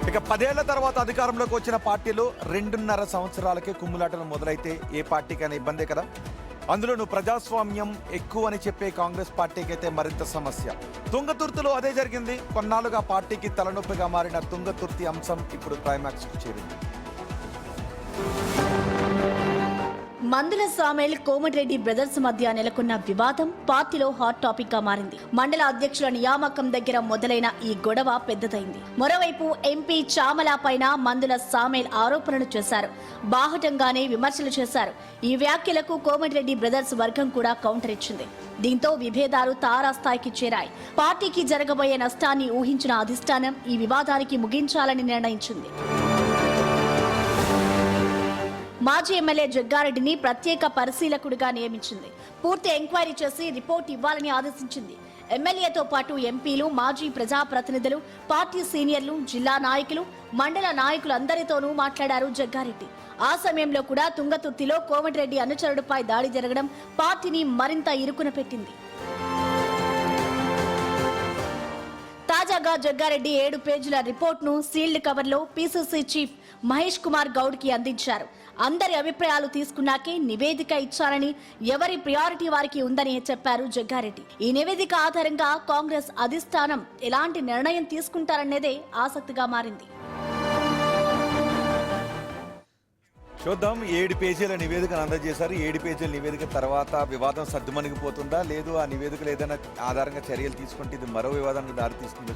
ఇక 10 ఏళ్ల తర్వాత అధికారంలోకి వచ్చిన పార్టీలు 2.5 సంవత్సరాలకే కుమ్ములాటలు మొదలైతే ఏ పార్టీకైనా ఇబ్బందే కదా. అందులోనూ ప్రజాస్వామ్యం ఎక్కువ అని చెప్పే కాంగ్రెస్ పార్టీకి అయితే మరింత సమస్య. తుంగతుర్తిలో అదే జరిగింది. కొన్నాళ్లుగా పార్టీకి తలనొప్పిగా మారిన తుంగతుర్తి అంశం ఇప్పుడు క్లైమాక్స్కు చేరింది. మందుల సామేల్ కోమటిరెడ్డి బ్రదర్స్ మధ్య నెలకొన్న వివాదం పార్టీలో హాట్ టాపిక్ గా మారింది. మండల అధ్యక్షుల నియామకం దగ్గర మొదలైన ఈ గొడవ పెద్దదైంది. మరోవైపు ఎంపీ చామల పైన మందుల సామేల్ ఆరోపణలు చేశారు. బాహటంగానే విమర్శలు చేశారు. ఈ వ్యాఖ్యలకు కోమటిరెడ్డి బ్రదర్స్ వర్గం కూడా కౌంటర్ ఇచ్చింది. దీంతో విభేదాలు తారాస్థాయికి చేరాయి. పార్టీకి జరగబోయే నష్టాన్ని ఊహించిన అధిష్టానం ఈ వివాదానికి ముగించాలని నిర్ణయించింది. మాజీ ఎమ్మెల్యే జగ్గారెడ్డిని ప్రత్యేక పరిశీలకుడిగా నియమించింది. పూర్తి ఎంక్వైరీ చేసి రిపోర్ట్ ఇవ్వాలని ఆదేశించింది. ఎమ్మెల్యేతో పాటు ఎంపీలు, మాజీ ప్రజాప్రతినిధులు, పార్టీ సీనియర్లు, జిల్లా నాయకులు, మండల నాయకులు అందరితోనూ మాట్లాడారు జగ్గారెడ్డి. ఆ సమయంలో కూడా తుంగతుర్తిలో కోమటిరెడ్డి అనుచరుడిపై దాడి జరగడం పార్టీని మరింత ఇరుకున పెట్టింది. తాజాగా జగ్గారెడ్డి 7 పేజీల రిపోర్ట్ను సీల్డ్ కవర్లో పీసీసీ చీఫ్ మహేష్ కుమార్ గౌడ్కి అందించారు. అందరి అభిప్రాయాలు తీసుకున్నాకే నివేదిక ఇచ్చారని, ఎవరి ప్రియారిటీ వారికి ఉందని చెప్పారు జగ్గారెడ్డి. ఈ నివేదిక ఆధారంగా కాంగ్రెస్ అధిష్టానం ఎలాంటి నిర్ణయం తీసుకుంటారనేదే ఆసక్తిగా మారింది. చూద్దాం. 7 పేజీల నివేదికను అందజేశారు. 7 పేజీల నివేదిక తర్వాత వివాదం సద్దుమణిగిపోతుందా, లేదు ఆ నివేదికలు ఏదైనా ఆధారంగా చర్యలు తీసుకుంటే ఇది మరో వివాదానికి దారి తీస్తుందో